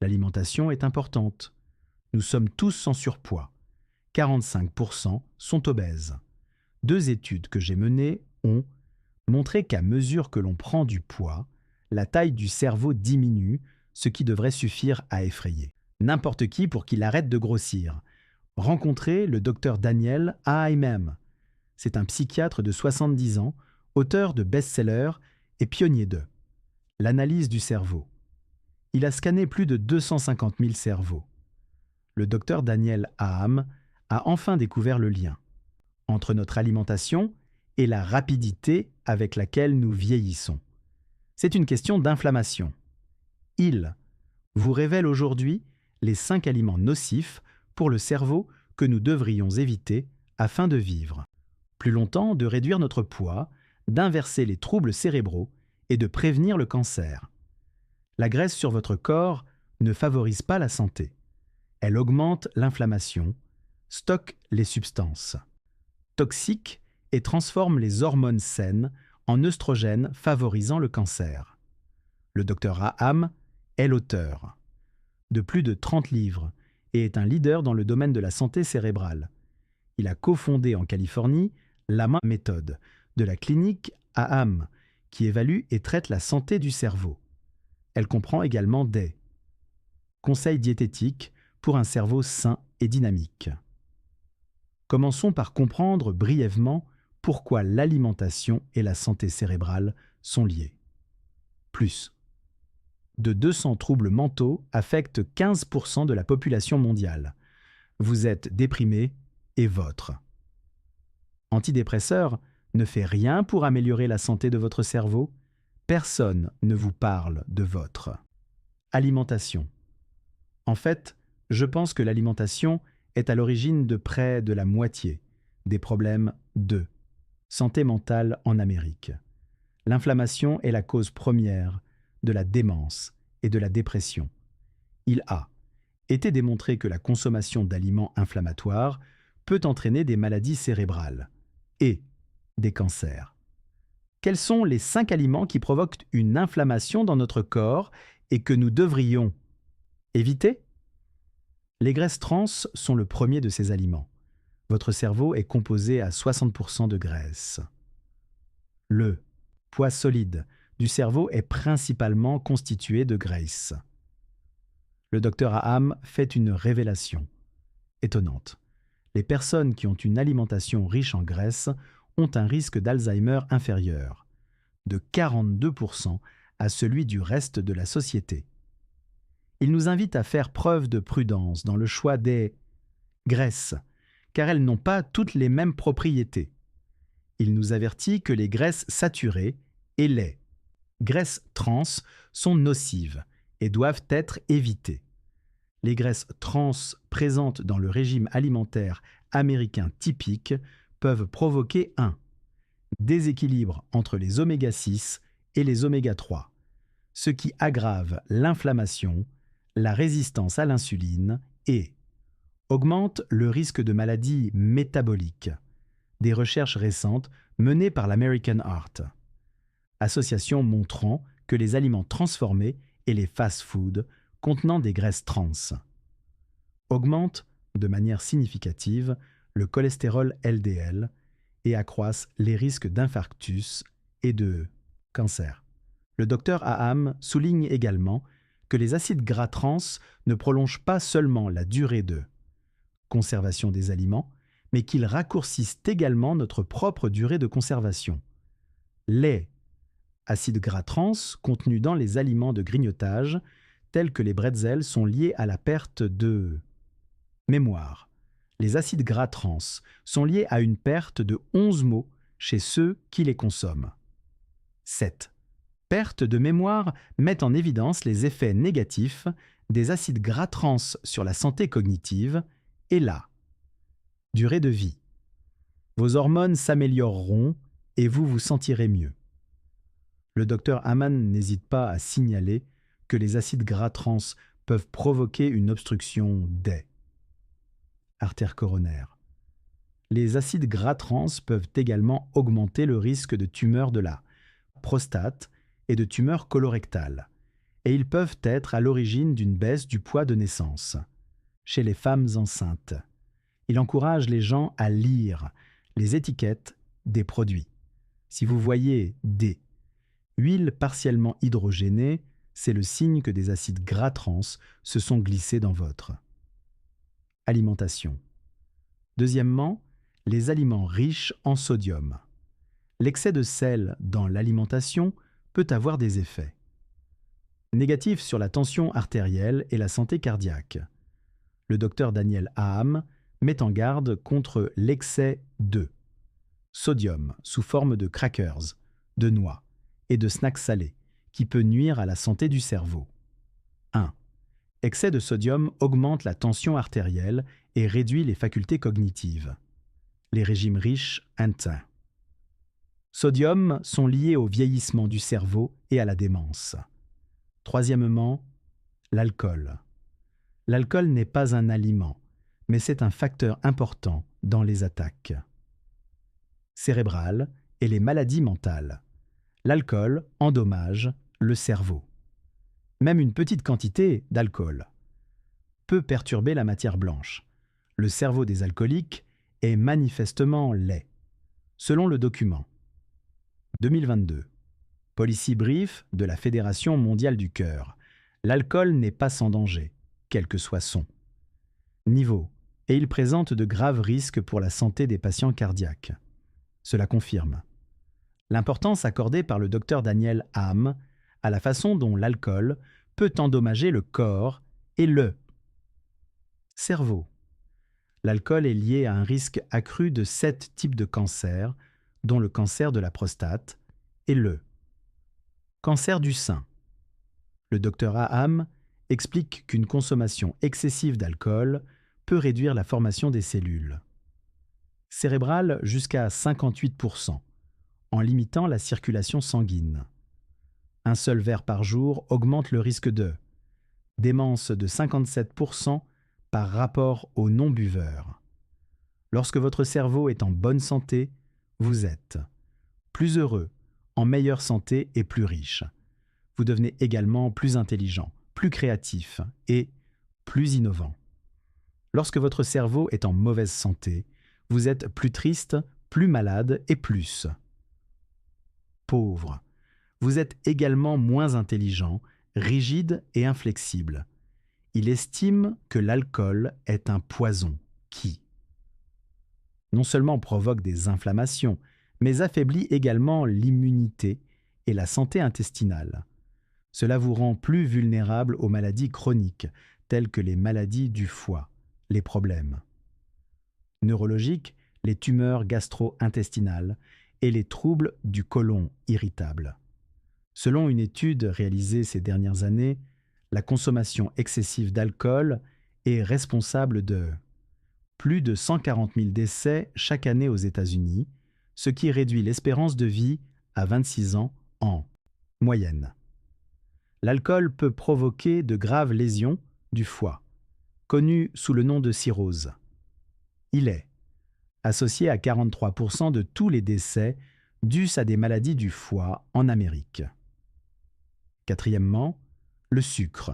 L'alimentation est importante. Nous sommes tous en surpoids. 45% sont obèses. 2 études que j'ai menées ont montré qu'à mesure que l'on prend du poids, la taille du cerveau diminue, ce qui devrait suffire à effrayer n'importe qui pour qu'il arrête de grossir. Rencontrez le docteur Daniel Ahaimem. C'est un psychiatre de 70 ans, auteur de best-sellers et pionnier de l'analyse du cerveau. Il a scanné plus de 250 000 cerveaux. Le docteur Daniel Aham a enfin découvert le lien entre notre alimentation et la rapidité avec laquelle nous vieillissons. C'est une question d'inflammation. Il vous révèle aujourd'hui les 5 aliments nocifs pour le cerveau que nous devrions éviter afin de vivre plus longtemps, de réduire notre poids, d'inverser les troubles cérébraux et de prévenir le cancer. La graisse sur votre corps ne favorise pas la santé. Elle augmente l'inflammation, stocke les substances toxiques et transforme les hormones saines en œstrogènes favorisant le cancer. Le docteur Aham est l'auteur de plus de 30 livres et est un leader dans le domaine de la santé cérébrale. Il a cofondé en Californie la méthode de la clinique Aham, qui évalue et traite la santé du cerveau. Elle comprend également des conseils diététiques pour un cerveau sain et dynamique. Commençons par comprendre brièvement pourquoi l'alimentation et la santé cérébrale sont liées. Plus de 200 troubles mentaux affectent 15% de la population mondiale. Vous êtes déprimé et vôtre. Antidépresseur ne fait rien pour améliorer la santé de votre cerveau. Personne ne vous parle de votre alimentation. En fait, je pense que l'alimentation est à l'origine de près de la moitié des problèmes de santé mentale en Amérique. L'inflammation est la cause première de la démence et de la dépression. Il a été démontré que la consommation d'aliments inflammatoires peut entraîner des maladies cérébrales et des cancers. Quels sont les 5 aliments qui provoquent une inflammation dans notre corps et que nous devrions éviter? Les graisses trans sont le premier de ces aliments. Votre cerveau est composé à 60% de graisse. Le poids solide du cerveau est principalement constitué de graisse. Le docteur Aham fait une révélation étonnante. Les personnes qui ont une alimentation riche en graisse ont un risque d'Alzheimer inférieur, de 42% à celui du reste de la société. Il nous invite à faire preuve de prudence dans le choix des graisses, car elles n'ont pas toutes les mêmes propriétés. Il nous avertit que les graisses saturées et les graisses trans sont nocives et doivent être évitées. Les graisses trans présentes dans le régime alimentaire américain typique peuvent provoquer un déséquilibre entre les oméga 6 et les oméga 3, ce qui aggrave l'inflammation, la résistance à l'insuline et augmente le risque de maladies métaboliques. Des recherches récentes menées par l'American Heart Association montrant que les aliments transformés et les fast-foods contenant des graisses trans augmentent de manière significative le cholestérol LDL et accroissent les risques d'infarctus et de cancer. Le docteur Aham souligne également que les acides gras trans ne prolongent pas seulement la durée de conservation des aliments, mais qu'ils raccourcissent également notre propre durée de conservation. Les acides gras trans contenus dans les aliments de grignotage, tels que les bretzels, sont liés à la perte de mémoire. Les acides gras trans sont liés à une perte de 11 mots chez ceux qui les consomment. Cette perte de mémoire met en évidence les effets négatifs des acides gras trans sur la santé cognitive et la durée de vie. Vos hormones s'amélioreront et vous vous sentirez mieux. Le docteur Aman n'hésite pas à signaler que les acides gras trans peuvent provoquer une obstruction des artères coronaires. Les acides gras trans peuvent également augmenter le risque de tumeurs de la prostate et de tumeurs colorectales. et ils peuvent être à l'origine d'une baisse du poids de naissance. Chez les femmes enceintes, il encourage les gens à lire les étiquettes des produits. Si vous voyez D, huile partiellement hydrogénée, c'est le signe que des acides gras trans se sont glissés dans votre alimentation. Deuxièmement, les aliments riches en sodium. L'excès de sel dans l'alimentation peut avoir des effets négatifs sur la tension artérielle et la santé cardiaque. Le docteur Daniel Hahn met en garde contre l'excès de sodium sous forme de crackers, de noix et de snacks salés, qui peut nuire à la santé du cerveau. 1. Excès de sodium augmente la tension artérielle et réduit les facultés cognitives. Les régimes riches atteints. Sodium sont liés au vieillissement du cerveau et à la démence. Troisièmement, l'alcool. L'alcool n'est pas un aliment, mais c'est un facteur important dans les attaques cérébrales et les maladies mentales. L'alcool endommage le cerveau. Même une petite quantité d'alcool peut perturber la matière blanche. Le cerveau des alcooliques est manifestement laid. Selon le document 2022, Policy Brief de la Fédération mondiale du cœur, l'alcool n'est pas sans danger, quel que soit son niveau, et il présente de graves risques pour la santé des patients cardiaques. Cela confirme l'importance accordée par le docteur Daniel Hahn à la façon dont l'alcool peut endommager le corps et le cerveau. L'alcool est lié à un risque accru de 7 types de cancers, dont le cancer de la prostate et le cancer du sein. Le docteur Hahn explique qu'une consommation excessive d'alcool peut réduire la formation des cellules cérébrales jusqu'à 58%, en limitant la circulation sanguine. Un seul verre par jour augmente le risque de démence de 57% par rapport aux non-buveurs. Lorsque votre cerveau est en bonne santé, vous êtes plus heureux, en meilleure santé et plus riche. Vous devenez également plus intelligent, plus créatif et plus innovant. Lorsque votre cerveau est en mauvaise santé, vous êtes plus triste, plus malade et plus pauvre. Vous êtes également moins intelligent, rigide et inflexible. Il estime que l'alcool est un poison qui non seulement provoque des inflammations, mais affaiblit également l'immunité et la santé intestinale. Cela vous rend plus vulnérable aux maladies chroniques, telles que les maladies du foie, les problèmes neurologiques, les tumeurs gastro-intestinales et les troubles du côlon irritable. Selon une étude réalisée ces dernières années, la consommation excessive d'alcool est responsable de plus de 140 000 décès chaque année aux États-Unis, ce qui réduit l'espérance de vie à 26 ans en moyenne. L'alcool peut provoquer de graves lésions du foie, connues sous le nom de cirrhose. Il est associé à 43% de tous les décès dus à des maladies du foie en Amérique. Quatrièmement, le sucre.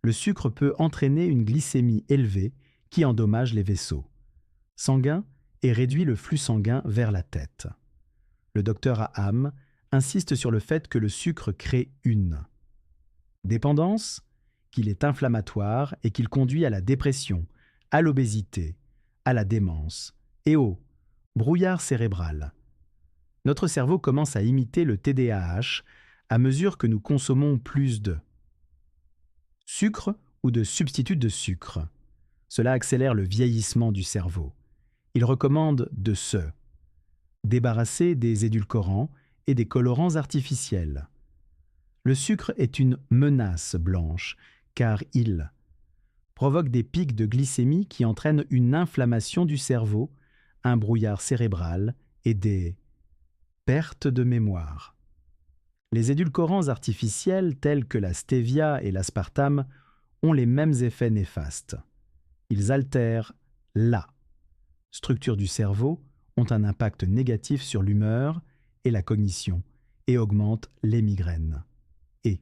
Le sucre peut entraîner une glycémie élevée qui endommage les vaisseaux sanguins et réduit le flux sanguin vers la tête. Le docteur Hahn insiste sur le fait que le sucre crée une dépendance, qu'il est inflammatoire et qu'il conduit à la dépression, à l'obésité, à la démence et au brouillard cérébral. Notre cerveau commence à imiter le TDAH à mesure que nous consommons plus de sucre ou de substituts de sucre. Cela accélère le vieillissement du cerveau. Il recommande de se débarrasser des édulcorants et des colorants artificiels. Le sucre est une menace blanche car il provoque des pics de glycémie qui entraînent une inflammation du cerveau, un brouillard cérébral et des pertes de mémoire. Les édulcorants artificiels tels que la stevia et l'aspartame ont les mêmes effets néfastes. Ils altèrent la structure du cerveau, ont un impact négatif sur l'humeur et la cognition et augmentent les migraines et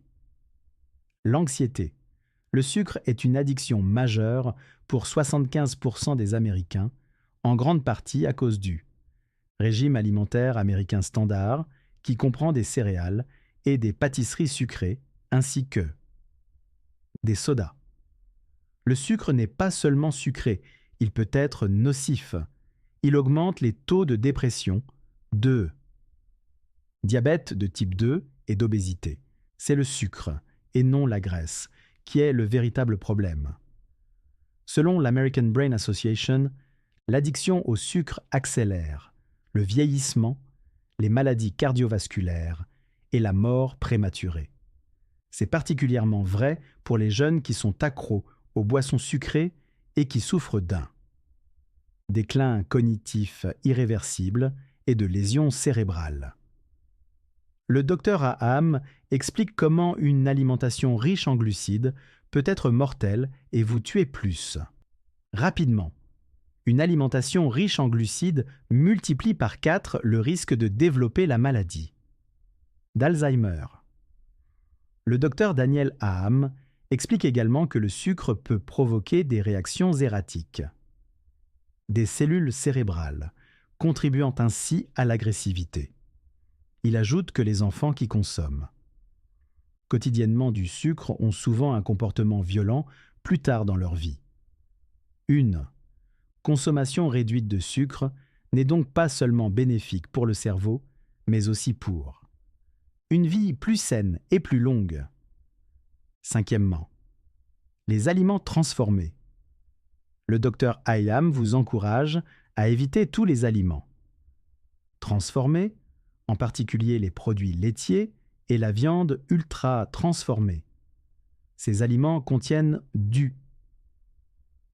L'anxiété. Le sucre est une addiction majeure pour 75% des Américains, en grande partie à cause du régime alimentaire américain standard, qui comprend des céréales et des pâtisseries sucrées, ainsi que des sodas. Le sucre n'est pas seulement sucré, il peut être nocif. Il augmente les taux de dépression, de diabète de type 2 et d'obésité. C'est le sucre, et non la graisse, qui est le véritable problème. Selon l'American Brain Association, l'addiction au sucre accélère le vieillissement, les maladies cardiovasculaires et la mort prématurée. C'est particulièrement vrai pour les jeunes qui sont accros aux boissons sucrées et qui souffrent d'un déclin cognitif irréversible et de lésions cérébrales. Le docteur Aham explique comment une alimentation riche en glucides peut être mortelle et vous tuer plus. Rapidement, une alimentation riche en glucides multiplie par 4 le risque de développer la maladie d'Alzheimer. Le docteur Daniel Aham explique également que le sucre peut provoquer des réactions erratiques, des cellules cérébrales, contribuant ainsi à l'agressivité. Il ajoute que les enfants qui consomment quotidiennement du sucre ont souvent un comportement violent plus tard dans leur vie. Une consommation réduite de sucre n'est donc pas seulement bénéfique pour le cerveau, mais aussi pour une vie plus saine et plus longue. Cinquièmement, les aliments transformés. Le docteur Aham vous encourage à éviter tous les aliments transformés, en particulier les produits laitiers et la viande ultra transformée. Ces aliments contiennent du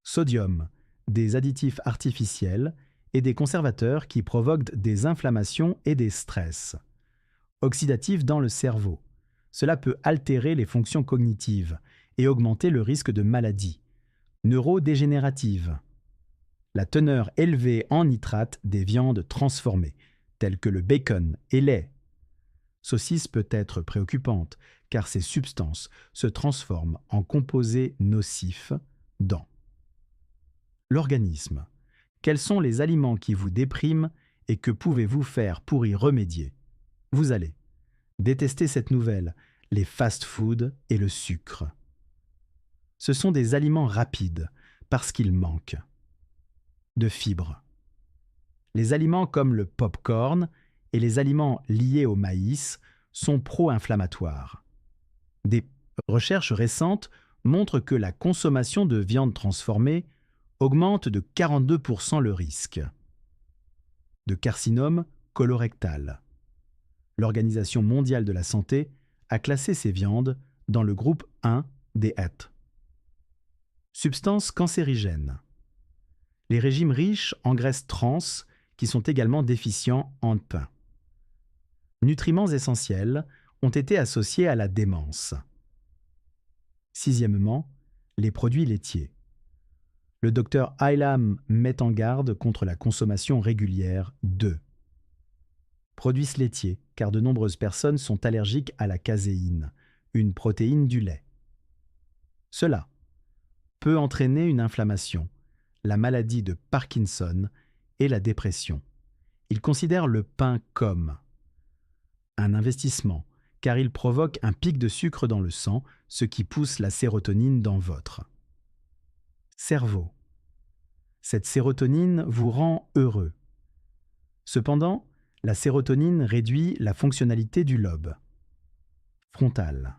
sodium, des additifs artificiels et des conservateurs qui provoquent des inflammations et des stress oxydatifs dans le cerveau. Cela peut altérer les fonctions cognitives et augmenter le risque de maladies neurodégénératives. La teneur élevée en nitrate des viandes transformées, telles que le bacon et lait. Saucisse peut être préoccupante, car ces substances se transforment en composés nocifs dans l'organisme. Quels sont les aliments qui vous dépriment et que pouvez-vous faire pour y remédier? Vous allez détester cette nouvelle, les fast-foods et le sucre. Ce sont des aliments rapides parce qu'ils manquent de fibres. Les aliments comme le pop-corn et les aliments liés au maïs sont pro-inflammatoires. Des recherches récentes montrent que la consommation de viande transformée augmente de 42% le risque de carcinome colorectal. L'Organisation mondiale de la santé a classé ces viandes dans le groupe 1 des HAT. Substances cancérigènes. Les régimes riches en graisses trans qui sont également déficients en pain. Nutriments essentiels ont été associés à la démence. Sixièmement, les produits laitiers. Le docteur Aham met en garde contre la consommation régulière de produits laitiers, car de nombreuses personnes sont allergiques à la caséine, une protéine du lait. Cela peut entraîner une inflammation, la maladie de Parkinson et la dépression. Il considère le pain comme un investissement, car il provoque un pic de sucre dans le sang, ce qui pousse la sérotonine dans votre cerveau. Cette sérotonine vous rend heureux. Cependant, la sérotonine réduit la fonctionnalité du lobe frontal,